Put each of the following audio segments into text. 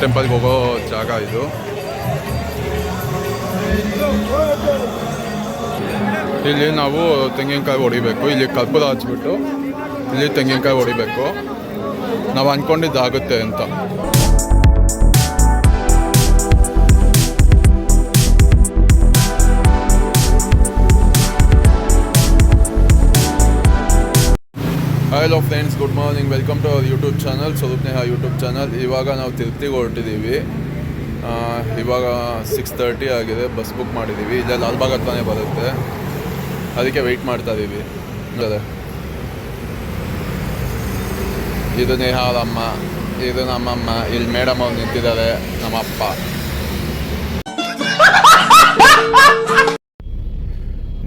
ಟೆಂಪಲ್ಗೆ ಹೋಗೋ ಜಾಗ ಇದು. ಇಲ್ಲಿ ನಾವು ತೆಂಗಿನಕಾಯಿ ಹೊಡಿಬೇಕು. ಇಲ್ಲಿ ಕರ್ಪೂರ ಹಚ್ಬಿಟ್ಟು ಇಲ್ಲಿ ತೆಂಗಿನಕಾಯಿ ಹೊಡಿಬೇಕು. ನಾವು ಅಂದ್ಕೊಂಡಿದ್ದಾಗುತ್ತೆ ಅಂತ. Hello friends, good morning. Welcome to our YouTube channel, Swaroop Neha YouTube channel. ಇವಾಗ ನಾವು ತಿರುಪತಿಗೆ ಹೊರಟಿದ್ದೀವಿ. ಇವಾಗ 6:30 ಆಗಿದೆ. ಬಸ್ ಬುಕ್ ಮಾಡಿದ್ದೀವಿ. ಇಲ್ಲೇ ಲಾಲ್ಬಾಗ್ ಹತ್ರನೇ ಬರುತ್ತೆ, ಅದಕ್ಕೆ ವೆಯ್ಟ್ ಮಾಡ್ತಾ ಇದ್ದೀವಿ. ಇದು ನೇಹಾರಮ್ಮ, ಇದು ನಮ್ಮಮ್ಮ, ಇಲ್ಲಿ ಮೇಡಮ್ ಅವ್ರು ನಿಂತಿದ್ದಾರೆ, ನಮ್ಮಪ್ಪ.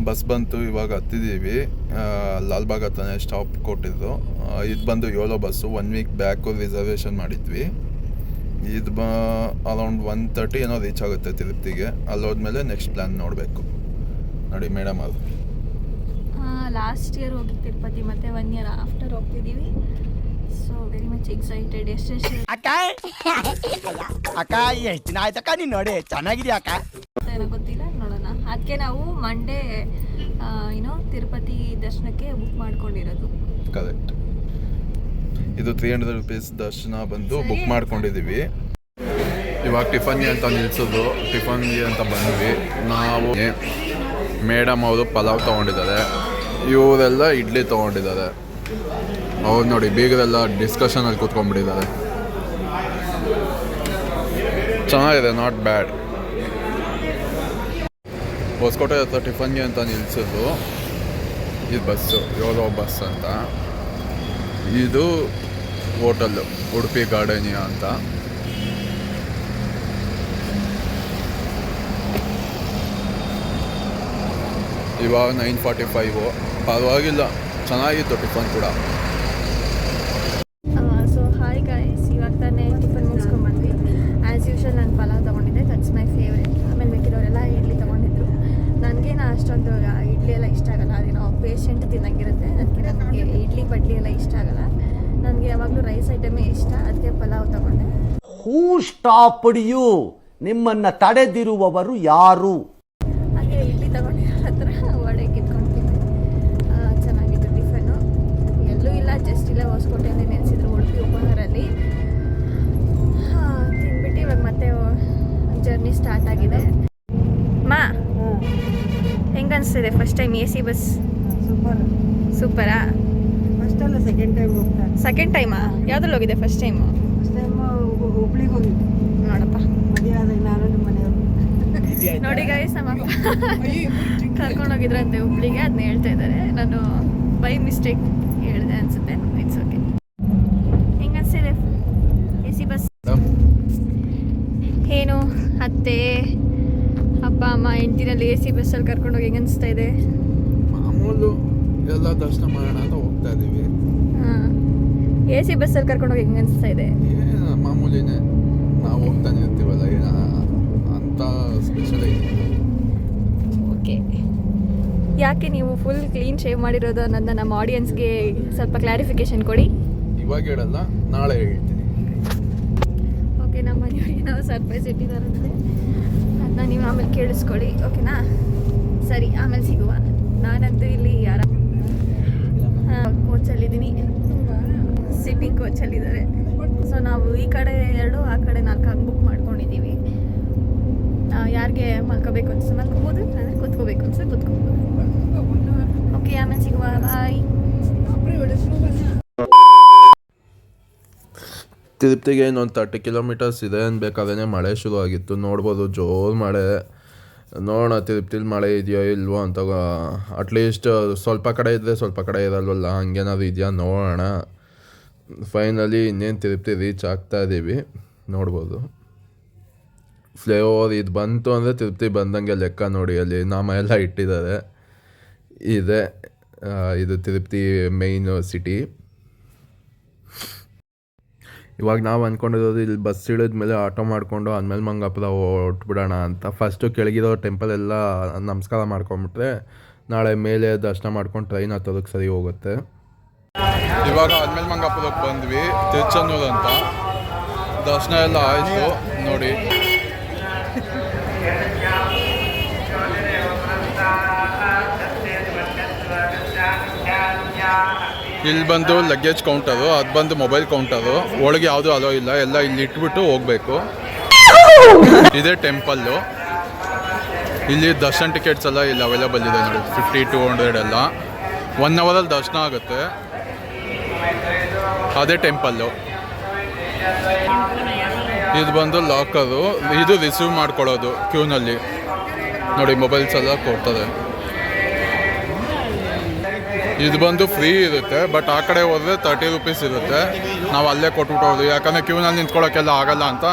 ಬಸ್ ಬಂತು, ಇವಾಗ ಹತ್ತಿದ್ದೀವಿ. ಲಾಲ್ಬಾಗ್ ಹತ್ರನೇ ಸ್ಟಾಪ್ ಕೊಟ್ಟಿದ್ದು. ಇದು ಬಂದು yolo bus. 1 week back reservation ಮಾಡಿದ್ವಿ. ಇದು ಅರೌಂಡ್ 1:30 ಏನೋ ರೀಚ್ ಆಗುತ್ತೆ ತಿರುಪತಿಗೆ. ಅಲ್ಲೋದ್ಮೇಲೆ ನೆಕ್ಸ್ಟ್ ಪ್ಲ್ಯಾನ್ ನೋಡಬೇಕು. ನೋಡಿ ಮೇಡಮ್ ಅದು. ಲಾಸ್ಟ್ ಇಯರ್ ಹೋಗಿ ತಿರುಪತಿ, ಮತ್ತೆ 1 ಇಯರ್ ಆಫ್ಟರ್ ಹೋಗ್ತಿದ್ದೀವಿ. So very much excited. ಎಷ್ಟು ಅಕ್ಕ ಎಷ್ಟು ದಿನ ಆಯ್ತಕ್ಕ ನೀನು ನೋಡಿ, ಚೆನ್ನಾಗಿದೆಯಾ ಅಕ್ಕ? ಏನೋ ಗೊತ್ತಿಲ್ಲ, ನೋಡೋಣ. ಅದಕ್ಕೆ ನಾವು ಮಂಡೇ ತಿರುಪತಿ ದರ್ಶನಕ್ಕೆ ಬುಕ್ ಮಾಡ್ಕೊಂಡಿರೋದು. ಕರೆಕ್ಟ್. ಇದು 300 ರೂಪೀಸ್ ದರ್ಶನ ಬಂದು ಬುಕ್ ಮಾಡ್ಕೊಂಡಿದ್ದೀವಿ. ಇವಾಗ ಟಿಫನ್ಗೆ ಅಂತ ನಿಲ್ಸೋದು. ಟಿಫನ್ಗೆ ಅಂತ ಬಂದ್ವಿ ನಾವು. ಮೇಡಮ್ ಅವರು ಪಲಾವ್ ತೊಗೊಂಡಿದ್ದಾರೆ, ಇವರೆಲ್ಲ ಇಡ್ಲಿ ತೊಗೊಂಡಿದ್ದಾರೆ. ಅವ್ರು ನೋಡಿ ಬೀಗರೆಲ್ಲ ಡಿಸ್ಕಷನಲ್ಲಿ ಕೂತ್ಕೊಂಡ್ಬಿಟ್ಟಿದ್ದಾರೆ. ಚೆನ್ನಾಗಿದೆ, ನಾಟ್ ಬ್ಯಾಡ್. ಹೊಸಕೋಟೆ ಹತ್ರ ಟಿಫನ್ಗೆ ಅಂತ ನಿಲ್ಸೋದು. ಇದು ಬಸ್ಸು, ಯೋಲೋ ಬಸ್ ಅಂತ. ಇದು ಹೋಟೆಲ್ಲು ಉಡುಪಿ ಗಾರ್ಡನಿಯಾ ಅಂತ. ಇವಾಗ 9:45. ಪರವಾಗಿಲ್ಲ, ಚೆನ್ನಾಗಿತ್ತು ಟಿಫನ್ ಕೂಡ. ಸೊ ಹಾಯ್ ಗಾಯ್ಸ್, ಇವಾಗ ತಾನೇ ಟಿಫನ್ ಮುಗಿಸ್ಕೊಂಡ್ಬಂದ್ವಿ. ಆ್ಯಸ್ ಯೂಶುವಲ್ ನಾನು ಪಲಾವ್ ತೊಗೊಂಡಿದ್ದೆ, ದಟ್ಸ್ ಮೈ ಫೇವ್ರೇಟ್. ಆಮೇಲೆ ಬೇಕಿರೋರೆಲ್ಲ ಇಡ್ಲಿ ತೊಗೊಂಡಿದ್ರು. ನನಗೇನು ಅಷ್ಟೊಂದು ಇಡ್ಲಿ ಎಲ್ಲ ಇಷ್ಟ ಆಗಲ್ಲ. ಅದೇನೋ ಪೇಷಂಟ್ ತಿನ್ನಂಗಿರುತ್ತೆ, ಅದಕ್ಕೆ ನನಗೆ ಇಡ್ಲಿ ಬಡ್ಲಿ ಎಲ್ಲ ಇಷ್ಟ ಆಗಲ್ಲ. ನನಗೆ ಯಾವಾಗಲೂ ರೈಸ್ ಐಟಮೇ ಇಷ್ಟ, ಅದಕ್ಕೆ ಪಲಾವ್ ತೊಗೊಂಡೆ. ಹೂ ಸ್ಟಾಪ್ಡ್ ಯು? ನಿಮ್ಮನ್ನು ತಡೆದಿರುವವರು ಯಾರು? ಹಾಗೆ ಇಡ್ಲಿ ತೊಗೊಂಡಿರೋ ಹತ್ರ ವಡೆ ಕಿತ್ಕೊಂಡಿದ್ದೆ. ಚೆನ್ನಾಗಿತ್ತು ಟಿಫನ್ನು. ಎಲ್ಲೂ ಇಲ್ಲ, ಜಸ್ಟ್ ಇಲ್ಲ ಹೊಸಕೋಟೆಯಲ್ಲಿ ನೆನೆಸಿದ್ರು, ಉಡುಪಿ ಉಪಹಾರಲ್ಲಿ. ತಿಂದ್ಬಿಟ್ಟು ಇವಾಗ ಮತ್ತೆ ಜರ್ನಿ ಸ್ಟಾರ್ಟ್ ಆಗಿದೆ. ಹೆಂಗೆ ಅನಿಸ್ತಿದೆ ಫಸ್ಟ್ ಟೈಮ್ AC ಬಸ್? ಸೂಪರಾ? ಫಸ್ಟ್ ಅಲ್ಲ, ಸೆಕೆಂಡ್ ಟೈಮ್ ಹೋಗ್ತಾ. ಸೆಕೆಂಡ್ ಟೈಮಾ? ಯಾವ್ದ್ರಲ್ಲಿ ಹೋಗಿದೆ ಫಸ್ಟ್ ಟೈಮು? ಫಸ್ಟ್ ಟೈಮ್ ಹುಬ್ಳಿಗೆ ಹೋಗಿದ್ದೆ. ನೋಡಪ್ಪ, ಮದುವೆ ಆದಾಗ ನಾನು ನಿಮ್ಮ ಮನೆಯವರು. ನೋಡಿ ಗೈಸ್, ನಮ್ಮ ಕರ್ಕೊಂಡೋಗಿದ್ರಂತೆ ಹುಬ್ಳಿಗೆ, ಅದನ್ನ ಹೇಳ್ತಾ ಇದ್ದಾರೆ. ನಾನು ಬೈ ಮಿಸ್ಟೇಕ್ ಹೇಳಿದೆ ಅನ್ಸುತ್ತೆ. It's okay. ಹೆಂಗೆ ಅನಿಸ್ತಿದೆ AC ಬಸ್? ಏನು ಅತ್ತೆ ಅಪ್ಪ ಅಮ್ಮ ಹೆಂಡ್ತಿನಲ್ಲಿ AC ಬಸ್ಸಲ್ಲಿ ಕರ್ಕೊಂಡೋಗಿ ಹೆಂಗೆ ಅನಿಸ್ತಾ ಇದೆ? ಮಾಮೂಲು, ಎಲ್ಲ ದರ್ಶನ ಮಾಡೋಣ ಅಂತ ಹೋಗ್ತಾ ಇದ್ದೀವಿ. ಹಾಂ, AC ಬಸ್ಸಲ್ಲಿ ಕರ್ಕೊಂಡೋಗಿ ಹೆಂಗೆ ಅನಿಸ್ತಾ ಇದೆ? ಮಾಮೂಲಿನೇ, ನಾವು ಹೋಗ್ತಾನೆ ಇರ್ತೀವಲ್ಲ, ಏನ ಅಂತ ಸ್ಪೆಷಲ್ ಐತೆ. ಓಕೆ, ಯಾಕೆ ನೀವು ಫುಲ್ ಕ್ಲೀನ್ ಶೇವ್ ಮಾಡಿರೋದು ಅನ್ನೋದನ್ನ ನಮ್ಮ ಆಡಿಯನ್ಸ್ಗೆ ಸ್ವಲ್ಪ ಕ್ಲಾರಿಫಿಕೇಶನ್ ಕೊಡಿ. ಇವಾಗ ಹೇಳಲ್ಲ, ನಾಳೆ ಹೇಳ್ತೀನಿ. ಓಕೆ, ನಮ್ಮ ಮನೆಯವರಿಗೆ ನಾವು ಸರ್ಪ್ರೈಸ್ ಇಟ್ಟಿದ್ದಾರಂತೆ, ಅದನ್ನ ನೀವು ಆಮೇಲೆ ಕೇಳಿಸ್ಕೊಳ್ಳಿ. ಓಕೆನಾ? ಸರಿ, ಆಮೇಲೆ ಸಿಗುವ. ನಾನಂತೂ ಇಲ್ಲಿ ಕೋಚಲ್ಲಿದ್ದೀನಿ, ಸಿಟ್ಟಿಂಗ್ ಕೋಚಲ್ಲಿದ್ದಾರೆ. ಸೊ ನಾವು ಈ ಕಡೆ 2, ಆ ಕಡೆ 4 ಹಾಕಿ ಬುಕ್ ಮಾಡ್ಕೊಂಡಿದ್ದೀವಿ. ಯಾರಿಗೆ ಮಲ್ಕೋಬೇಕು ಅನ್ಸೋ ಮಲ್ಕೋಬೋದು, ಅಂದರೆ ಕೂತ್ಕೋಬೇಕು ಅನ್ಸೋ ಕೂತ್ಕೋಬೋದು. ಓಕೆ, ಆಮೇಲೆ ಸಿಗುವ. ಬಾಯ್. ತಿರುಪತಿಗೆ ಇನ್ನೊಂದು 30 ಕಿಲೋಮೀಟರ್ಸ್ ಇದೆ ಅನ್ಬೇಕಾದ್ರೆ ಮಳೆ ಶುರು ಆಗಿತ್ತು. ನೋಡ್ಬೋದು, ಜೋರು ಮಳೆ. ನೋಡೋಣ ತಿರುಪತಿಲಿ ಮಳೆ ಇದೆಯೋ ಇಲ್ವೋ ಅಂತ. ಅಟ್ಲೀಸ್ಟ್ ಸ್ವಲ್ಪ ಕಡೆ ಇದ್ದರೆ ಸ್ವಲ್ಪ ಕಡೆ ಇರಲ್ವಲ್ಲ, ಹಂಗೇನಾದ್ರು ಇದೆಯಾ ನೋಡೋಣ. ಫೈನಲಿ ಇನ್ನೇನು ತಿರುಪತಿ ರೀಚ್ ಆಗ್ತಾ ಇದ್ದೀವಿ. ನೋಡ್ಬೋದು, ಫ್ಲೇಓವರ್ ಇದು ಬಂತು ಅಂದರೆ ತಿರುಪತಿ ಬಂದಂಗೆ ಲೆಕ್ಕ. ನೋಡಿ, ಅಲ್ಲಿ ನಾಮ ಎಲ್ಲ ಇಟ್ಟಿದ್ದಾರೆ. ಇದು ತಿರುಪತಿ ಮೇಯ್ನ್ ಸಿಟಿ. ಇವಾಗ ನಾವು ಅಂದ್ಕೊಂಡಿರೋದು ಇಲ್ಲಿ ಬಸ್ ಇಳಿದ್ಮೇಲೆ ಆಟೋ ಮಾಡಿಕೊಂಡು ಆಮೇಲೆ ಮಂಗಾಪುರ ಹೊಟ್ಬಿಡೋಣ ಅಂತ. ಫಸ್ಟು ಕೆಳಗಿರೋ ಟೆಂಪಲ್ ಎಲ್ಲ ನಮಸ್ಕಾರ ಮಾಡ್ಕೊಂಬಿಟ್ರೆ ನಾಳೆ ಮೇಲೆ ದರ್ಶನ ಮಾಡ್ಕೊಂಡು ಟ್ರೈನ್ ಹತ್ತೋದಕ್ಕೆ ಸರಿ ಹೋಗುತ್ತೆ. ಇವಾಗ ಆದ್ಮೇಲೆ ಮಂಗಾಪುರಕ್ಕೆ ಬಂದ್ವಿ, ತಿರುಚೆನ್ನೂರು ಅಂತ. ದರ್ಶನ ಎಲ್ಲ ಆಯಿತು ನೋಡಿ. ಇಲ್ಲಿ ಬಂದು ಲಗೇಜ್ ಕೌಂಟರು, ಅದು ಬಂದು ಮೊಬೈಲ್ ಕೌಂಟರು. ಒಳಗೆ ಯಾವುದೂ ಅಲೋ ಇಲ್ಲ, ಎಲ್ಲ ಇಲ್ಲಿ ಇಟ್ಬಿಟ್ಟು ಹೋಗಬೇಕು. ಇದೇ ಟೆಂಪಲ್ಲು. ಇಲ್ಲಿ ದರ್ಶನ ಟಿಕೆಟ್ಸ್ ಎಲ್ಲ ಇಲ್ಲಿ ಅವೈಲೇಬಲ್ ಇದೆ ನೋಡಿ. 50-200 ಎಲ್ಲ 1 ಅವರಲ್ಲಿ ದರ್ಶನ ಆಗುತ್ತೆ. ಅದೇ ಟೆಂಪಲ್ಲು. ಇದು ಬಂದು ಲಾಕರು, ಇದು ರಿಸೀವ್ ಮಾಡ್ಕೊಳ್ಳೋದು ಕ್ಯೂನಲ್ಲಿ ನೋಡಿ. ಮೊಬೈಲ್ಸ್ ಎಲ್ಲ ಕೊಡ್ತದೆ. ಇದು ಬಂದು ಫ್ರೀ ಇರುತ್ತೆ, ಬಟ್ ಆ ಕಡೆ ಹೋದರೆ 30 ರೂಪೀಸ್ ಇರುತ್ತೆ. ನಾವು ಅಲ್ಲೇ ಕೊಟ್ಬಿಟ್ಟು ಹೋದ್ವಿ, ಯಾಕಂದರೆ ಕ್ಯೂನಲ್ಲಿ ನಿಂತ್ಕೊಳ್ಳೋಕ್ಕೆಲ್ಲ ಆಗಲ್ಲ ಅಂತ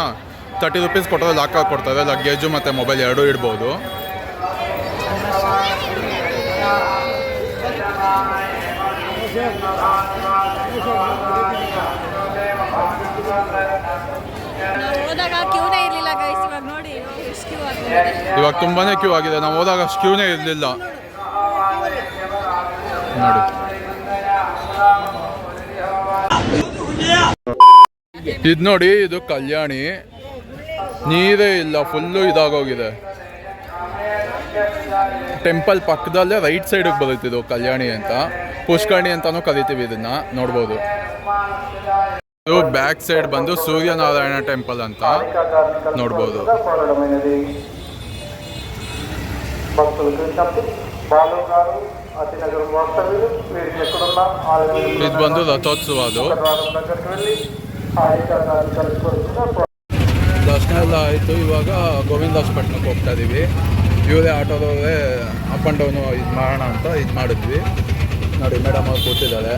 30 ರೂಪೀಸ್ ಕೊಟ್ಟರೆ ಲಾಕ್ ಕೊಡ್ತಾರೆ. ಲಗೇಜು ಮತ್ತು ಮೊಬೈಲ್ ಎರಡೂ ಇಡ್ಬೋದು. ಹೋದಾಗ ಕ್ಯೂನೇ ಇರಲಿಲ್ಲ ಗೈಸ್. ಇವಾಗ ನೋಡಿ ಎಷ್ಟು ಕ್ಯೂ ಆಗಿದೆ. ಇವಾಗ ತುಂಬಾ ಕ್ಯೂ ಆಗಿದೆ. ನಾವು ಹೋದಾಗ ಅಷ್ಟು ಕ್ಯೂನೇ ಇರಲಿಲ್ಲ ನೋಡಿ. ಇದು ನೋಡಿ, ಇದು ಕಲ್ಯಾಣಿ. ನೀರೇ ಇಲ್ಲ, ಫುಲ್ಲು ಇದಾಗೋಗಿದೆ. ಟೆಂಪಲ್ ಪಕ್ಕದಲ್ಲೇ ರೈಟ್ ಸೈಡಿಗೆ ಬರುತ್ತೆ ಇದು ಕಲ್ಯಾಣಿ ಅಂತ. ಪುಷ್ಕರ್ಣಿ ಅಂತಾನೂ ಕರಿತೀವಿ ಇದನ್ನ, ನೋಡ್ಬೋದು. ಇದು ಬ್ಯಾಕ್ ಸೈಡ್ ಬಂದು ಸೂರ್ಯನಾರಾಯಣ ಟೆಂಪಲ್ ಅಂತ ನೋಡ್ಬೋದು. ಇದು ಬಂದು ರಥೋತ್ಸವ. ಅದು ದರ್ಶನ ಎಲ್ಲ ಆಯಿತು. ಇವಾಗ ಗೋವಿಂದಾಸ್ಪಟ್ನಕ್ಕೆ ಹೋಗ್ತಾ ಇದ್ದೀವಿ. ಇವರೇ ಆಟೋದವರೇ ಅಪ್ ಆ್ಯಂಡ್ ಡೌನು ಇದು ಮಾಡೋಣ ಅಂತ ಇದು ಮಾಡಿದ್ವಿ ನೋಡಿ. ಮೇಡಮ್ ಅವ್ರು ಕೂತಿದ್ದಾರೆ.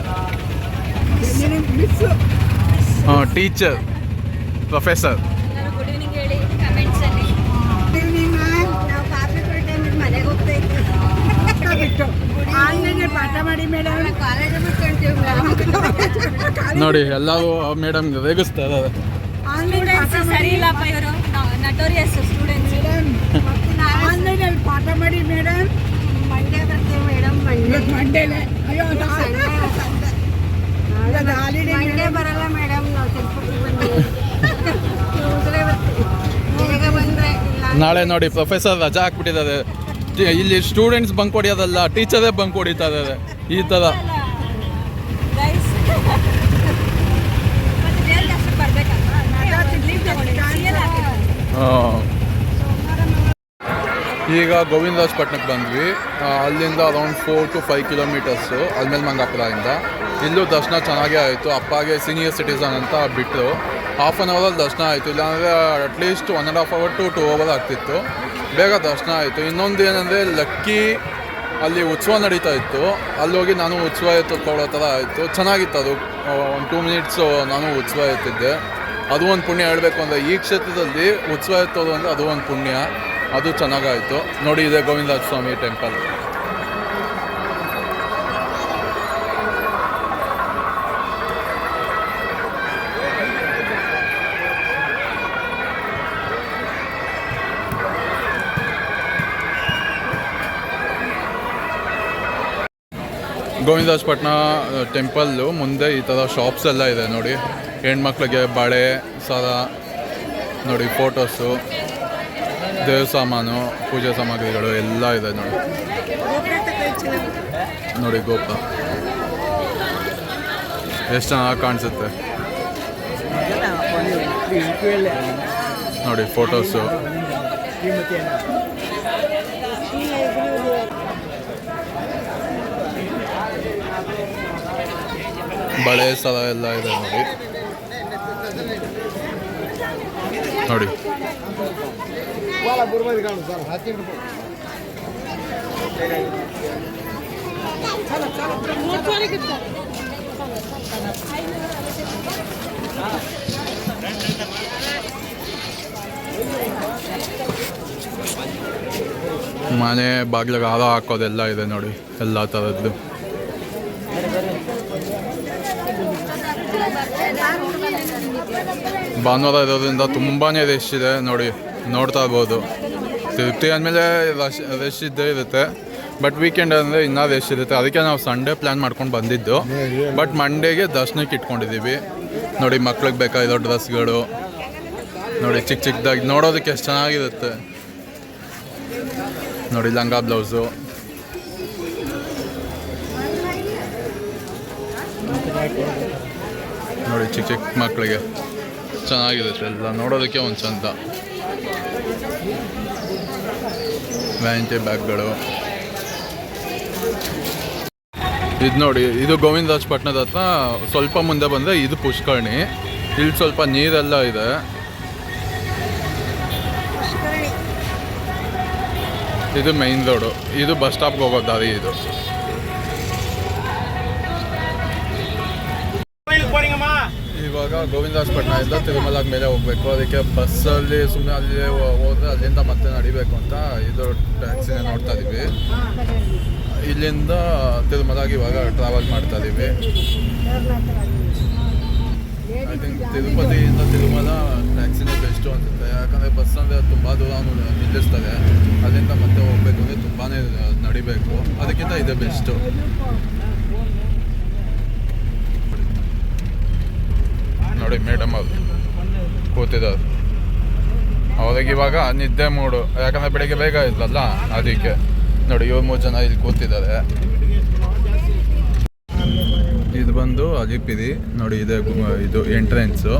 Teacher, professor. ಗುಡ್ ಈವ್ನಿಂಗ್ ಹೇಳಿ ಕಮೆಂಟ್ಸಲ್ಲಿ. ನಾವು ಕಾಫಿ ಕುಡಿ ಟೈಮಿಗೆ ಮನೆಗೆ ಹೋಗ್ತಾ ಇದ್ವಿ ಬಿಟ್ಟು ಆನ್ಲೈನ್ ಪಾಠ ಮಾಡಿ ಮೇಡಮ್. ಕಾಲೇಜ್ ಬಿಟ್ಕೊಂತೀವಿ ನೋಡಿ ಎಲ್ಲರೂ ಮೇಡಮ್ ರೇಗಿಸ್ತಾ ಇದ್ದಾರೆ. ಸ್ಟೂಡೆಂಟ್ಸ್ ಸರಿ ಇಲ್ಲಪ್ಪ ಇವರು, ನಟೋರಿಯಸ್ ಸ್ಟೂಡೆಂಟ್ಸ್. ಆನ್ಲೈನಲ್ಲಿ ಪಾಠ ಮಾಡಿ ಮೇಡಮ್. ಮಂಡೇ ಬರ್ತೀವಿ ಮೇಡಮ್. ಮಂಡೇಲೆ ಅಯ್ಯೋ ಹಾಲಿಡೇ ಮಂಡೇ ಬರಲ್ಲ ಮೇಡಮ್. ನಾವು ತಿಳ್ಕೊಟ್ಟು ಬಂದು ಬೇಗ ಬಂದರೆ ನಾಳೆ ನೋಡಿ ಪ್ರೊಫೆಸರ್ ರಜಾ ಹಾಕ್ಬಿಟ್ಟಿದ್ದಾರೆ. ಇಲ್ಲಿ ಸ್ಟೂಡೆಂಟ್ಸ್ ಬಂಕ್ ಹೊಡಿಯೋದಲ್ಲ, ಟೀಚರೇ ಬಂಕ್ ಹೊಡಿತಾ ಇದ್ದಾರೆ ಈ ಥರ. ಗೈಸ್ ಮತ್ತೆ ಬೇರೆ ಕಷ್ಟ ಬರ್ಬೇಕಲ್ವಾ, ಲೀವ್ ತಗೊಂಡಿದ್ದೀನಿ. ಈಗ ಗೋವಿಂದಾಸ್ಪಟ್ನಕ್ಕೆ ಬಂದ್ವಿ. ಅಲ್ಲಿಂದ ಅರೌಂಡ್ 4 to 5 ಕಿಲೋಮೀಟರ್ಸು ಅಲ್ಮೇಲ್ ಮಂಗಾಪುರದಿಂದ. ಇಲ್ಲೂ ದರ್ಶನ ಚೆನ್ನಾಗೇ ಆಯಿತು. ಅಪ್ಪಗೆ ಸೀನಿಯರ್ ಸಿಟಿಸನ್ ಅಂತ ಬಿಟ್ಟರು. ಹಾಫ್ ಆನ್ ಅವರಲ್ಲಿ ದರ್ಶನ ಆಯಿತು. ಇಲ್ಲಾಂದರೆ ಅಟ್ಲೀಸ್ಟ್ 1.5 hour to 2 hour ಆಗ್ತಿತ್ತು. ಬೇಗ ದರ್ಶನ ಆಯಿತು. ಇನ್ನೊಂದು ಏನಂದರೆ ಲಕ್ಕಿ ಅಲ್ಲಿ ಉತ್ಸವ ನಡೀತಾ ಇತ್ತು. ಅಲ್ಲಿ ಹೋಗಿ ನಾನು ಉತ್ಸವ ಎತ್ತುಕೊಳ್ಳೋ ಥರ ಆಯಿತು. ಚೆನ್ನಾಗಿತ್ತು ಅದು. 1-2 minutes ನಾನು ಉತ್ಸವ ಎತ್ತಿದ್ದೆ. ಅದು ಒಂದು ಪುಣ್ಯ ಹೇಳಬೇಕು ಅಂದರೆ, ಈ ಕ್ಷೇತ್ರದಲ್ಲಿ ಉತ್ಸವ ಎತ್ತೋದು ಅಂದರೆ ಅದು ಒಂದು ಪುಣ್ಯ. ಅದು ಚೆನ್ನಾಗಾಯಿತು ನೋಡಿ. ಇದೆ ಗೋವಿಂದ ಸ್ವಾಮಿ ಟೆಂಪಲ್. ಗೋವಿಂದಾಸ್ಪಟ್ನ ಟೆಂಪಲ್ಲು ಮುಂದೆ ಈ ಥರ ಶಾಪ್ಸ್ ಎಲ್ಲ ಇದೆ ನೋಡಿ. ಹೆಣ್ಮಕ್ಳಿಗೆ ಬಳೆ, ಸರ ನೋಡಿ, ಫೋಟೋಸು, ದೇವ್ರ ಸಾಮಾನು, ಪೂಜೆ ಸಾಮಗ್ರಿಗಳು ಎಲ್ಲ ಇದೆ ನೋಡಿ. ನೋಡಿ ಗೋಪುರ ಎಷ್ಟು ಚೆನ್ನಾಗಿ ಕಾಣಿಸುತ್ತೆ ನೋಡಿ. ಫೋಟೋಸು, ಬಳೆ, ಸರ ಎಲ್ಲ ಇದೆ ನೋಡಿ. ನೋಡಿ ಮನೆ ಬಾಗಿಲಿಗೆ ಹಾರ ಹಾಕೋದೆಲ್ಲ ಇದೆ ನೋಡಿ, ಎಲ್ಲ ಥರದ್ದು. ಭಾನುವಾರ ಇರೋದ್ರಿಂದ ತುಂಬಾ ರಶ್ ಇದೆ ನೋಡಿ, ನೋಡ್ತಾ ಇರ್ಬೋದು. ತಿರುಪತಿ ಅಂದಮೇಲೆ ರಶ್ ಇದ್ದೇ ಇರುತ್ತೆ, ಬಟ್ ವೀಕೆಂಡ್ ಅಂದರೆ ಇನ್ನೂ ರಶ್ ಇರುತ್ತೆ. ಅದಕ್ಕೆ ನಾವು ಸಂಡೇ ಪ್ಲ್ಯಾನ್ ಮಾಡ್ಕೊಂಡು ಬಂದಿದ್ದು, ಬಟ್ ಮಂಡೇಗೆ ದರ್ಶನಕ್ಕೆ ಇಟ್ಕೊಂಡಿದ್ದೀವಿ ನೋಡಿ. ಮಕ್ಳಿಗೆ ಬೇಕಾಗಿರೋ ಡ್ರೆಸ್ಗಳು, ನೋಡಿ ಚಿಕ್ಕ ಚಿಕ್ಕದಾಗಿ ನೋಡೋದಕ್ಕೆ ಎಷ್ಟು ಚೆನ್ನಾಗಿರುತ್ತೆ ನೋಡಿ. ಲಂಗ ಬ್ಲೌಸು ನೋಡಿ, ಚಿಕ್ಕ ಚಿಕ್ಕ ಮಕ್ಕಳಿಗೆ ಚೆನ್ನಾಗಿರುತ್ತೆ ಎಲ್ಲ ನೋಡೋದಕ್ಕೆ ಒಂದು ಚಂದ. ವ್ಯಾನಿಟಿ ಬ್ಯಾಗ್ಗಳು. ಇದು ನೋಡಿ, ಇದು ಗೋವಿಂದರಾಜಪಟ್ಟಣದ ಹತ್ರ ಸ್ವಲ್ಪ ಮುಂದೆ ಬಂದರೆ ಇದು ಪುಷ್ಕರಣಿ. ಇಲ್ಲಿ ಸ್ವಲ್ಪ ನೀರೆಲ್ಲ ಇದೆ. ಇದು ಮೈನ್ ರೋಡು, ಇದು ಬಸ್ ಸ್ಟಾಪ್ಗೆ ಹೋಗೋ ದಾರಿ. ಇದು ಇವಾಗ ಗೋವಿಂದರಾಜಪಟ್ಟಣ ಇಂದ ತಿರುಮಲಾಗ ಮೇಲೆ ಹೋಗ್ಬೇಕು. ಅದಕ್ಕೆ ಬಸ್ಸಲ್ಲಿ ಸುಮ್ಮನೆ ಅಲ್ಲಿ ಹೋದ್ರೆ ಅಲ್ಲಿಂದ ಮತ್ತೆ ನಡಿಬೇಕು ಅಂತ ಇದು ಟ್ಯಾಕ್ಸಿನ ನೋಡ್ತಾ ಇದೀವಿ. ಇಲ್ಲಿಂದ ತಿರುಮಲಾಗಿ ಇವಾಗ ಟ್ರಾವೆಲ್ ಮಾಡ್ತಾ ಇದೀವಿ. ಐ ಥಿಂಕ್ ತಿರುಪತಿಯಿಂದ ತಿರುಮಲ ಟ್ಯಾಕ್ಸಿನೇ ಬೆಸ್ಟು ಅನಿಸುತ್ತೆ. ಯಾಕಂದರೆ ಬಸ್ ಅಂದರೆ ತುಂಬ ದೂರ ನಿಲ್ಲಿಸ್ತದೆ. ಅಲ್ಲಿಂದ ಮತ್ತೆ ಹೋಗ್ಬೇಕು ಅಂದರೆ ತುಂಬಾ ನಡಿಬೇಕು. ಅದಕ್ಕಿಂತ ಇದೇ ಬೆಸ್ಟು. ನೋಡಿ ಮೇಡಮ್ ಅವರು ಕೂತಿದ್ದಾರೆ. ಅವ್ರಿಗೆ ಇವಾಗ ನಿದ್ದೆ ಮೂಡು, ಯಾಕಂದರೆ ಬೆಳಿಗ್ಗೆ ಬೇಗ ಇಲ್ಲಲ್ಲ ಅದಕ್ಕೆ. ನೋಡಿ 7-3 ಜನ ಇಲ್ಲಿ ಕೂತಿದ್ದಾರೆ. ಇದು ಬಂದು ಅಲಿಪಿರಿ ನೋಡಿ, ಇದೆ ಇದು ಎಂಟ್ರೆನ್ಸು.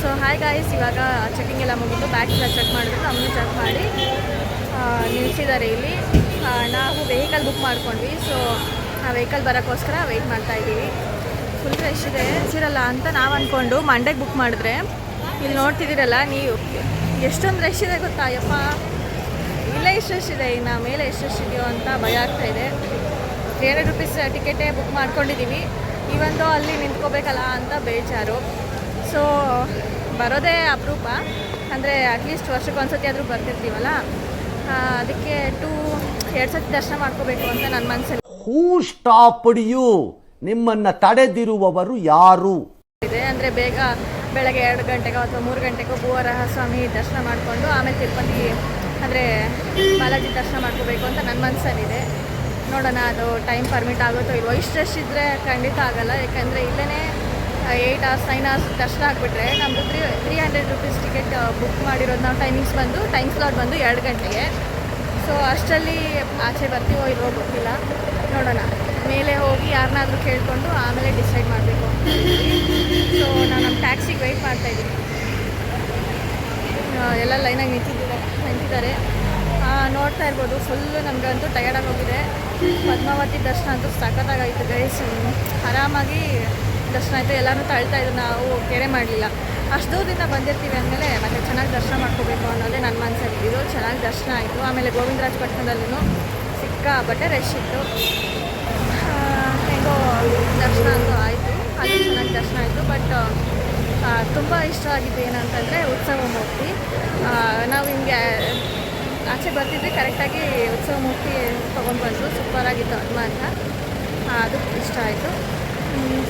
ಸೊ ಹಾಯ್ ಗಾಯ್ಸ್, ಇವಾಗ ಚೆಕಿಂಗ್ ಎಲ್ಲ ಮುಗಿದು ಬ್ಯಾಗ್ಸ್ ಎಲ್ಲ ಚೆಕ್ ಮಾಡಿದ್ರು. ನಮ್ಮನ್ನು ಚೆಕ್ ಮಾಡಿ ನಿಲ್ಲಿಸಿದ್ದಾರೆ ಇಲ್ಲಿ. ನಾವು ವೆಹಿಕಲ್ ಬುಕ್ ಮಾಡ್ಕೊಂಡ್ವಿ. ಸೊ ಆ ವೆಹಿಕಲ್ ಬರೋಕ್ಕೋಸ್ಕರ ವೆಯ್ಟ್ ಮಾಡ್ತಾ ಇದ್ದೀವಿ. ಫುಲ್ ರಶ್ ಇದೆ, ಇರಲ್ಲ ಅಂತ ನಾವು ಅಂದ್ಕೊಂಡು ಮಂಡೆಗೆ ಬುಕ್ ಮಾಡಿದ್ರೆ ಇಲ್ಲಿ ನೋಡ್ತಿದ್ದೀರಲ್ಲ ನೀವು, ಎಷ್ಟೊಂದು ರಶ್ ಇದೆ ಗೊತ್ತಾ ಯಪ್ಪ. ಇಲ್ಲೇ ಎಷ್ಟು ರಶ್ ಇದೆ, ಇನ್ನು ಮೇಲೆ ಎಷ್ಟು ರಶ್ ಇದೆಯೋ ಅಂತ ಭಯ ಆಗ್ತಾಯಿದೆ. 300 ರೂಪೀಸ್ ಟಿಕೆಟೇ ಬುಕ್ ಮಾಡ್ಕೊಂಡಿದ್ದೀವಿ. ಇವಂದು ಅಲ್ಲಿ ನಿಂತ್ಕೋಬೇಕಲ್ಲ ಅಂತ ಬೇಜಾರು. ಸೊ ಬರೋದೇ ಅಪರೂಪ, ಅಂದರೆ ಅಟ್ಲೀಸ್ಟ್ ವರ್ಷಕ್ಕೊಂದ್ಸತಿ ಆದರೂ ಬರ್ತಿರ್ತೀವಲ್ಲ, ಅದಕ್ಕೆ 2 ಸತಿ ದರ್ಶನ ಮಾಡ್ಕೋಬೇಕು ಅಂತ ನನ್ನ ಮನಸ್ಸಲ್ಲಿ ಹೂ ಸ್ಟಾಪ್ಡ್ ಯು, ನಿಮ್ಮನ್ನ ತಡೆದಿರುವವರು ಯಾರು ಇದೆ. ಅಂದರೆ ಬೇಗ ಬೆಳಗ್ಗೆ 2 ಗಂಟೆಗೋ ಅಥವಾ 3 ಗಂಟೆಗೋ ಭೂವರಾಹ ಸ್ವಾಮಿ ದರ್ಶನ ಮಾಡಿಕೊಂಡು ಆಮೇಲೆ ತಿರುಪತಿ ಅಂದರೆ ಬಾಲಾಜಿ ದರ್ಶನ ಮಾಡ್ಕೋಬೇಕು ಅಂತ ನನ್ನ ಮನಸ್ಸಲ್ಲಿದೆ. ನೋಡೋಣ ಅದು ಟೈಮ್ ಪರ್ಮಿಟ್ ಆಗುತ್ತೋ ಇಲ್ವೋ. ಇಷ್ಟು ರಶ್ ಇದ್ದರೆ ಖಂಡಿತ ಆಗೋಲ್ಲ. ಯಾಕಂದರೆ ಇಲ್ಲೇ 8 hours 9 hours ದರ್ಶನ ಆಗಿಬಿಟ್ರೆ ನಮ್ಮದು 300 ರೂಪೀಸ್ ಟಿಕೆಟ್ ಬುಕ್ ಮಾಡಿರೋದು. ನಾವು ಟೈಮ್ ಸ್ಲಾಟ್ ಬಂದು 2 ಗಂಟೆಗೆ. ಸೊ ಅಷ್ಟರಲ್ಲಿ ಆಚೆ ಬರ್ತೀವೋ ಇಲ್ವೋ ಗೊತ್ತಿಲ್ಲ, ನೋಡೋಣ. ಮೇಲೆ ಹೋಗಿ ಯಾರನ್ನಾದ್ರೂ ಕೇಳಿಕೊಂಡು ಆಮೇಲೆ ಡಿಸೈಡ್ ಮಾಡಬೇಕು. ಸೊ ನಾನು ನಮ್ಮ ಟ್ಯಾಕ್ಸಿಗೆ ವೆಯ್ಟ್ ಮಾಡ್ತಾಯಿದ್ದೀನಿ. ಎಲ್ಲ ಲೈನಾಗಿ ನಿಂತಿದ್ದಾರೆ. ನೋಡ್ತಾ ಇರ್ಬೋದು. ಫುಲ್ಲು ನಮಗಂತೂ ಟಯರ್ಡಾಗಿ ಹೋಗಿದೆ. ಪದ್ಮಾವತಿ ದರ್ಶನ ಅಂತೂ ಸಖತ್ತಾಗಾಯಿತು ಗೈಸ್. ಆರಾಮಾಗಿ ದರ್ಶನ ಆಯಿತು. ಎಲ್ಲರೂ ತಳ್ತಾ ಇದ್ರು, ನಾವು ಕೆರೆ ಮಾಡಲಿಲ್ಲ. ಅಷ್ಟು ದೂರದಿಂದ ಬಂದಿರ್ತೀವಿ ಅಂದಮೇಲೆ ಮತ್ತೆ ಚೆನ್ನಾಗಿ ದರ್ಶನ ಮಾಡ್ಕೋಬೇಕು ಅನ್ನೋದೇ ನನ್ನ ಮನಸ್ಸಲ್ಲಿ. ಇದು ಚೆನ್ನಾಗಿ ದರ್ಶನ ಆಯಿತು. ಆಮೇಲೆ ಗೋವಿಂದರಾಜಪಟ್ಟಣದಲ್ಲೂ ಸಿಕ್ಕಾಪಟ್ಟೆ ರಶ್ ಇತ್ತು. ಹೇಗೋ ದರ್ಶನ ಅಂತೂ ಆಯಿತು, ಅಲ್ಲಿ ಚೆನ್ನಾಗಿ ದರ್ಶನ ಆಯಿತು. ಬಟ್ ತುಂಬ ಇಷ್ಟ ಆಗಿದ್ದು ಏನಂತಂದರೆ ಉತ್ಸವ ಮೂರ್ತಿ. ನಾವು ಹಿಂಗೆ ಆಚೆ ಬರ್ತಿದ್ವಿ, ಕರೆಕ್ಟಾಗಿ ಉತ್ಸವ ಮೂರ್ತಿ ತೊಗೊಂಡು ಬಂದರು. ಸೂಪರಾಗಿತ್ತು ಹನುಮ ಅಂತ, ಅದು ಇಷ್ಟ ಆಯಿತು.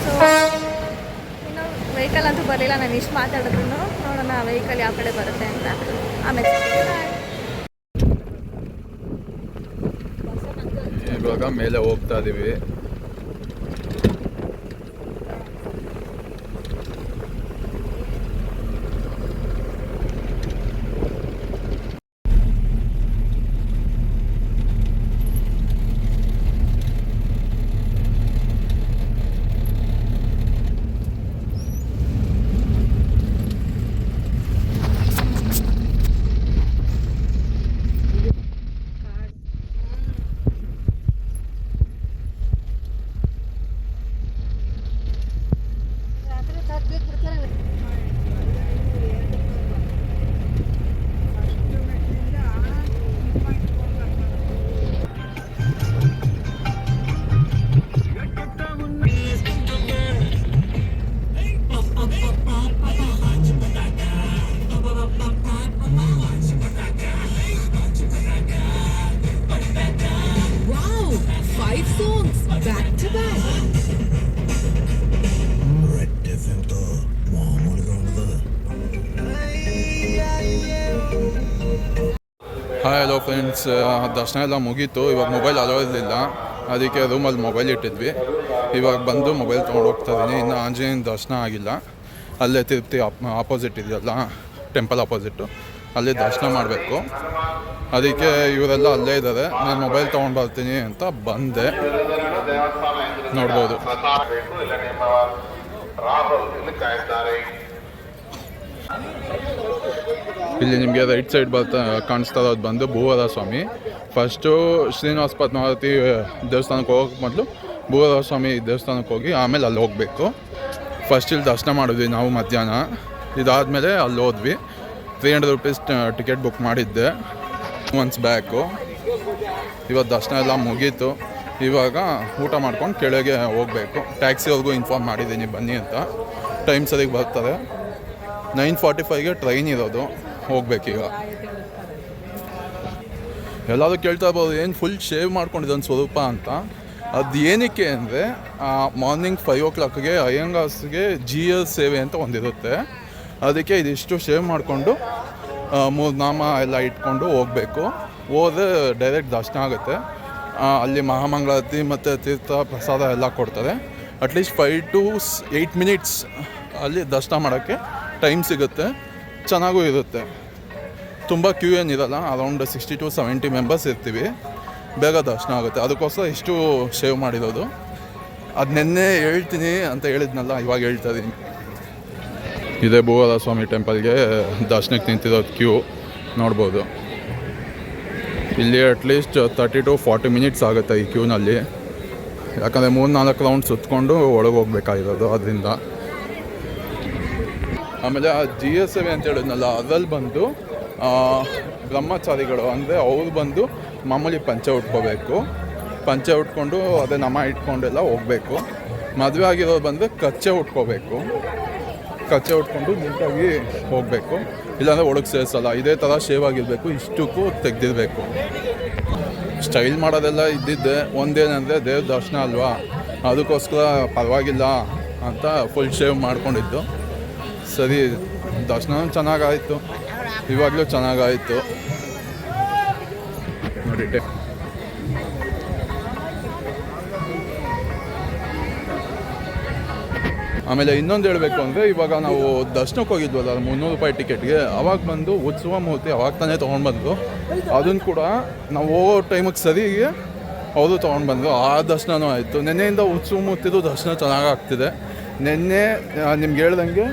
ಸೊ ಇನ್ನು ವೆಹಿಕಲ್ ಅಂತೂ ಬರಲಿಲ್ಲ. ನಾನು ಇಷ್ಟು ಮಾತಾಡಿದ್ರು ನೋಡೋಣ ವೆಹಿಕಲ್ ಯಾವ ಕಡೆ ಬರುತ್ತೆ ಅಂತ ಆಮೇಲೆ. ಇವಾಗ ಮೇಲೆ ಹೋಗ್ತಾ ಇದೀವಿ. ಹಾಯ್ ಹಲೋ ಫ್ರೆಂಡ್ಸ್, ದರ್ಶನ ಎಲ್ಲ ಮುಗೀತು. ಇವಾಗ ಮೊಬೈಲ್ ಅಲೋ ಇರಲಿಲ್ಲ, ಅದಕ್ಕೆ ರೂಮಲ್ಲಿ ಮೊಬೈಲ್ ಇಟ್ಟಿದ್ವಿ. ಇವಾಗ ಬಂದು ಮೊಬೈಲ್ ತೊಗೊಂಡು ಹೋಗ್ತಾ ಇದ್ದೀನಿ. ಇನ್ನು ಆಂಜನೇಯನ ದರ್ಶನ ಆಗಿಲ್ಲ. ಅಲ್ಲೇ ತಿರುಪತಿ ಆಪೋಸಿಟ್ ಇದೆಯಲ್ಲ, ಟೆಂಪಲ್ ಆಪೋಸಿಟ್ಟು, ಅಲ್ಲಿ ದರ್ಶನ ಮಾಡಬೇಕು. ಅದಕ್ಕೆ ಇವರೆಲ್ಲ ಅಲ್ಲೇ ಇದ್ದಾರೆ. ನಾನು ಮೊಬೈಲ್ ತೊಗೊಂಡು ಬರ್ತೀನಿ ಅಂತ ಬಂದೆ. ನೋಡ್ಬೋದು. ಇಲ್ಲಿ ನಿಮಗೆ ರೈಟ್ ಸೈಡ್ ಕಾಣಿಸ್ತಾ ಇರೋದು ಬಂದು ಭೂವರ ಸ್ವಾಮಿ. ಫಸ್ಟು ಶ್ರೀನಿವಾಸ ಪದ್ಮಾವತಿ ದೇವಸ್ಥಾನಕ್ಕೆ ಹೋಗೋಕ್ಕೆ ಮೊದಲು ಭೂವರ ಸ್ವಾಮಿ ದೇವಸ್ಥಾನಕ್ಕೆ ಹೋಗಿ ಆಮೇಲೆ ಅಲ್ಲಿ ಹೋಗಬೇಕು. ಫಸ್ಟ್ ಇಲ್ಲಿ ದರ್ಶನ ಮಾಡಿದ್ವಿ ನಾವು ಮಧ್ಯಾಹ್ನ. ಇದಾದಮೇಲೆ ಅಲ್ಲಿ ಹೋದ್ವಿ. 300 ರೂಪೀಸ್ ಟಿಕೆಟ್ ಬುಕ್ ಮಾಡಿದ್ದೆ ಮಂತ್ಸ್ ಬ್ಯಾಕು. ಇವತ್ತು ದರ್ಶನ ಎಲ್ಲ ಮುಗೀತು. ಇವಾಗ ಊಟ ಮಾಡ್ಕೊಂಡು ಕೆಳಗೆ ಹೋಗಬೇಕು. ಟ್ಯಾಕ್ಸಿಯವ್ರಿಗೂ ಇನ್ಫಾರ್ಮ್ ಮಾಡಿದ್ದೀನಿ ಬನ್ನಿ ಅಂತ. ಟೈಮ್ ಸರಿಗೆ ಬರ್ತಾರೆ. 9:45ಗೆ ಟ್ರೈನ್ ಇರೋದು. ಹೋಗ್ಬೇಕೀಗ. ಎಲ್ಲರೂ ಕೇಳ್ತಾ ಇರ್ಬೋದು ಏನು ಫುಲ್ ಶೇವ್ ಮಾಡ್ಕೊಂಡಿದ್ದಾನೆ ಸ್ವರೂಪ ಅಂತ. ಅದು ಏನಕ್ಕೆ ಅಂದರೆ ಮಾರ್ನಿಂಗ್ 5 o'clockಗೆ ಅಯ್ಯಂಗಾರ್ಸ್ಗೆ GS ಸೇವೆ ಅಂತ ಒಂದಿರುತ್ತೆ. ಅದಕ್ಕೆ ಇದಿಷ್ಟು ಶೇವ್ ಮಾಡಿಕೊಂಡು 3 ನಾಮ ಎಲ್ಲ ಇಟ್ಕೊಂಡು ಹೋಗಬೇಕು. ಹೋದರೆ ಡೈರೆಕ್ಟ್ ದರ್ಶನ ಆಗುತ್ತೆ. ಅಲ್ಲಿ ಮಹಾಮಂಗಳಾರತಿ ಮತ್ತು ತೀರ್ಥ ಪ್ರಸಾದ ಎಲ್ಲ ಕೊಡ್ತಾರೆ. ಅಟ್ಲೀಸ್ಟ್ 5 to 8 minutes ಅಲ್ಲಿ ದರ್ಶನ ಮಾಡೋಕ್ಕೆ ಟೈಮ್ ಸಿಗುತ್ತೆ. ಚೆನ್ನಾಗೂ ಇರುತ್ತೆ. ತುಂಬ ಕ್ಯೂ ಏನಿರಲ್ಲ. ಅರೌಂಡ್ 60 to 70 ಮೆಂಬರ್ಸ್ ಇರ್ತೀವಿ. ಬೇಗ ದರ್ಶನ ಆಗುತ್ತೆ. ಅದಕ್ಕೋಸ್ಕರ ಇಷ್ಟು ಶೇವ್ ಮಾಡಿರೋದು. ಅದು ನೆನ್ನೆ ಹೇಳ್ತೀನಿ ಅಂತ ಹೇಳಿದ್ನಲ್ಲ, ಇವಾಗ ಹೇಳ್ತಾ ಇದ್ದೀನಿ. ಇದೇ ಭೂವರ ಸ್ವಾಮಿ ಟೆಂಪಲ್ಗೆ ದರ್ಶನಕ್ಕೆ ನಿಂತಿರೋದು ಕ್ಯೂ ನೋಡ್ಬೋದು. ಇಲ್ಲಿ ಅಟ್ಲೀಸ್ಟ್ 30 to 40 minutes ಆಗುತ್ತೆ ಈ ಕ್ಯೂನಲ್ಲಿ. ಯಾಕಂದರೆ 3-4 ರೌಂಡ್ ಸುತ್ತಕೊಂಡು ಒಳಗೆ ಹೋಗ್ಬೇಕಾಗಿರೋದು ಅದರಿಂದ. ಆಮೇಲೆ ಆ GS ಸೇವೆ ಅಂತ ಹೇಳಿದ್ನಲ್ಲ, ಅದ್ರಲ್ಲಿ ಬಂದು ಬ್ರಹ್ಮಚಾರಿಗಳು ಅಂದರೆ ಅವ್ರು ಬಂದು ಮಾಮೂಲಿ ಪಂಚೆ ಉಟ್ಕೋಬೇಕು. ಪಂಚೆ ಉಟ್ಕೊಂಡು ಅದೇ ನಮ ಇಟ್ಕೊಂಡೆಲ್ಲ ಹೋಗಬೇಕು. ಮದುವೆ ಆಗಿರೋರು ಬಂದರೆ ಕಚ್ಚೆ ಉಟ್ಕೋಬೇಕು. ಕಚ್ಚೆ ಉಟ್ಕೊಂಡು ನೀಟಾಗಿ ಹೋಗಬೇಕು. ಇಲ್ಲಾಂದರೆ ಒಳಗೆ ಸೇರಿಸಲ್ಲ. ಇದೇ ಥರ ಶೇವ್ ಆಗಿರಬೇಕು. ಇಷ್ಟಕ್ಕೂ ತೆಗೆದಿರಬೇಕು. ಸ್ಟೈಲ್ ಮಾಡೋದೆಲ್ಲ ಇದ್ದಿದ್ದೆ. ಒಂದೇನೆಂದರೆ ದೇವ್ರ ದರ್ಶನ ಅಲ್ವಾ, ಅದಕ್ಕೋಸ್ಕರ ಪರವಾಗಿಲ್ಲ ಅಂತ ಫುಲ್ ಶೇವ್ ಮಾಡ್ಕೊಂಡಿದ್ದು. ಸರಿ, ದರ್ಶನ ಚೆನ್ನಾಗಾಯಿತು. ಇವಾಗಲೂ ಚೆನ್ನಾಗಾಯಿತು ನೋಡಿ. ಆಮೇಲೆ ಇನ್ನೊಂದು ಹೇಳಬೇಕು ಅಂದರೆ, ಇವಾಗ ನಾವು ದರ್ಶನಕ್ಕೆ ಹೋಗಿದ್ವಲ್ಲ 300 ರೂಪಾಯಿ ಟಿಕೆಟ್ಗೆ, ಅವಾಗ ಬಂದು ಉತ್ಸವ ಮೂರ್ತಿ ಅವಾಗ ತಾನೇ ತೊಗೊಂಡು ಬಂದರು. ಅದನ್ನು ಕೂಡ ನಾವು ಹೋಗೋ ಟೈಮಿಗೆ ಸರಿಗೆ ಅವರು ತೊಗೊಂಡು ಬಂದರು. ಆ ದರ್ಶನವೂ ಆಯಿತು. ನೆನ್ನೆಯಿಂದ ಉತ್ಸವ ಮೂರ್ತಿದು ದರ್ಶನ ಚೆನ್ನಾಗಿ ಆಗ್ತಿದೆ. ನಿನ್ನೆ ನಿಮ್ಗೆ ಹೇಳ್ದಂಗೆ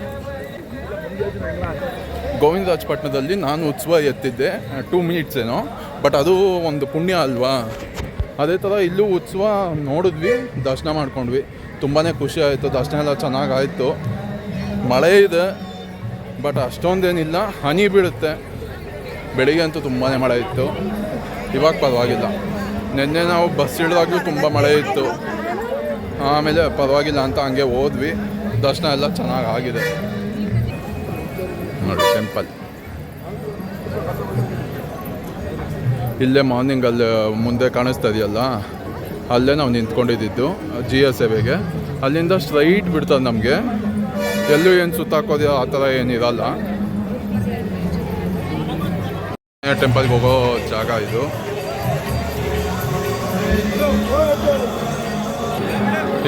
ಗೋವಿಂದರಾಜಪಟ್ಟಣದಲ್ಲಿ ನಾನು ಉತ್ಸವ ಎತ್ತಿದ್ದೆ 2 minutes ಏನೋ. ಬಟ್ ಅದು ಒಂದು ಪುಣ್ಯ ಅಲ್ವಾ. ಅದೇ ಥರ ಇಲ್ಲೂ ಉತ್ಸವ ನೋಡಿದ್ವಿ, ದರ್ಶನ ಮಾಡ್ಕೊಂಡ್ವಿ. ತುಂಬಾ ಖುಷಿ ಆಯಿತು. ದರ್ಶನ ಎಲ್ಲ ಚೆನ್ನಾಗಾಯಿತು. ಮಳೆ ಇದೆ ಬಟ್ ಅಷ್ಟೊಂದೇನಿಲ್ಲ. ಹನಿ ಬೀಳುತ್ತೆ. ಬೆಳಿಗ್ಗೆ ಅಂತೂ ತುಂಬಾ ಮಳೆ ಇತ್ತು. ಇವಾಗ ಪರವಾಗಿಲ್ಲ. ನಿನ್ನೆ ನಾವು ಬಸ್ ಇಳಿದಾಗಲೂ ತುಂಬ ಮಳೆ ಇತ್ತು. ಆಮೇಲೆ ಪರವಾಗಿಲ್ಲ ಅಂತ ಹಂಗೆ ಹೋದ್ವಿ. ದರ್ಶನ ಎಲ್ಲ ಚೆನ್ನಾಗಿ ಆಗಿದೆ ನೋಡಿ. ಟೆಂಪಲ್ ಇಲ್ಲೇ ಮಾರ್ನಿಂಗ್ ಅಲ್ಲಿ ಮುಂದೆ ಕಾಣಿಸ್ತಾ ಇದೆಯಲ್ಲ, ಅಲ್ಲೇ ನಾವು ನಿಂತ್ಕೊಂಡಿದ್ದು GS ಸೇವೆಗೆ. ಅಲ್ಲಿಂದ ಸ್ಟ್ರೈಟ್ ಬಿಡ್ತದೆ ನಮಗೆ. ಎಲ್ಲೂ ಏನು ಸುತ್ತಾಕೋದು ಆ ಥರ ಏನಿರಲ್ಲ. ಟೆಂಪಲ್ಗೆ ಹೋಗೋ ಜಾಗ ಇದು.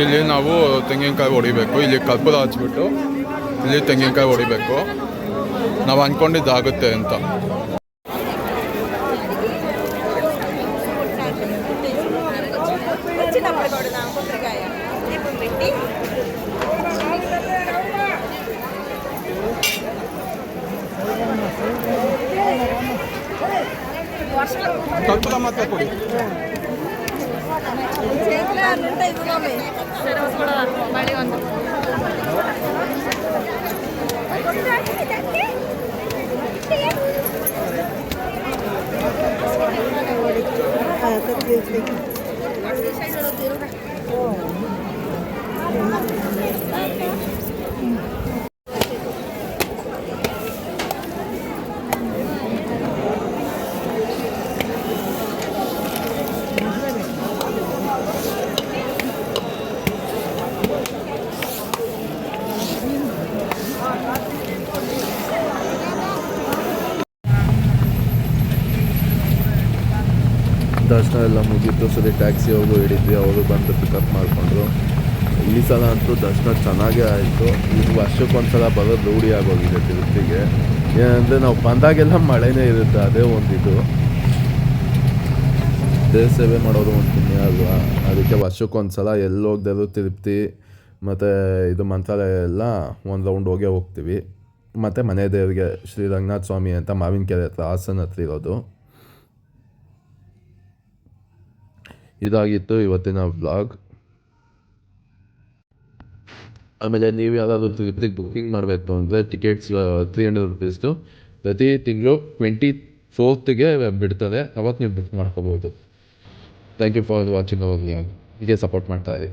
ಇಲ್ಲಿ ನಾವು ತೆಂಗಿನಕಾಯಿ ಹೊಡಿಬೇಕು. ಇಲ್ಲಿ ಕರ್ಪೂರ ಹಚ್ಬಿಟ್ಟು ಇಲ್ಲಿ ತೆಂಗಿನಕಾಯಿ ಹೊಡಿಬೇಕು. ನಾವು ಅಂದ್ಕೊಂಡಿದ್ದಾಗುತ್ತೆ ಅಂತ. ಕರ್ಪೂರ ಮಾತ್ರ ಕೊಡಿ. ಬಳಿ ಒಂದು ದರ್ಶನ ಎಲ್ಲ ಮುಗೀತು. ಸರಿ ಟ್ಯಾಕ್ಸಿ ಅವರು ಹಿಡಿದ್ವಿ. ಅವರು ಬಂದು ಪಿಕಪ್ ಮಾಡಿಕೊಂಡ್ರು. ಈ ಸಲ ಅಂತೂ ದರ್ಶನ ಚೆನ್ನಾಗೇ ಆಯಿತು. ಇದು ವರ್ಷಕ್ಕೊಂದ್ಸಲ ಬರೋದು ರೂಢಿ ಆಗೋಗಿದೆ ತಿರುಪತಿಗೆ. ಏನಂದರೆ ನಾವು ಬಂದಾಗೆಲ್ಲ ಮಳೆನೇ ಇರುತ್ತೆ, ಅದೇ ಒಂದಿದು. ದೇಶ ಸೇವೆ ಮಾಡೋದು ಒಂದು ಪುಣ್ಯ ಅಲ್ವಾ, ಅದಕ್ಕೆ ವರ್ಷಕ್ಕೊಂದ್ಸಲ ಎಲ್ಲಿ ಹೋಗ್ದರು ತಿರುಪತಿ ಮತ್ತು ಇದು ಮಂತ್ರಾಲಯ ಎಲ್ಲ ಒಂದು ರೌಂಡ್ ಹೋಗ್ತೀವಿ. ಮತ್ತು ಮನೆ ದೇವರಿಗೆ ಶ್ರೀ ರಂಗನಾಥ ಸ್ವಾಮಿ ಅಂತ ಮಾವಿನಕೆರೆ ಹತ್ರ, ಹಾಸನ ಹತ್ರ ಇರೋದು. ಇದಾಗಿತ್ತು ಇವತ್ತಿನ ವ್ಲಾಗ್. ಆಮೇಲೆ ನೀವು ಯಾರಾದರೂ ತಿರುಪತಿಗೆ ಬುಕ್ಕಿಂಗ್ ಮಾಡಬೇಕು ಅಂದರೆ ಟಿಕೆಟ್ಸ್ 300 ರುಪೀಸ್ದು ಪ್ರತಿ ತಿಂಗಳು 24ಗೆ ಬಿಡ್ತಾರೆ. ಅವಾಗ ನೀವು ಬುಕ್ ಮಾಡ್ಕೋಬೋದು. Thank you for watching our vlog. ಹೀಗೆ ಸಪೋರ್ಟ್ ಮಾಡ್ತಾಯಿರಿ.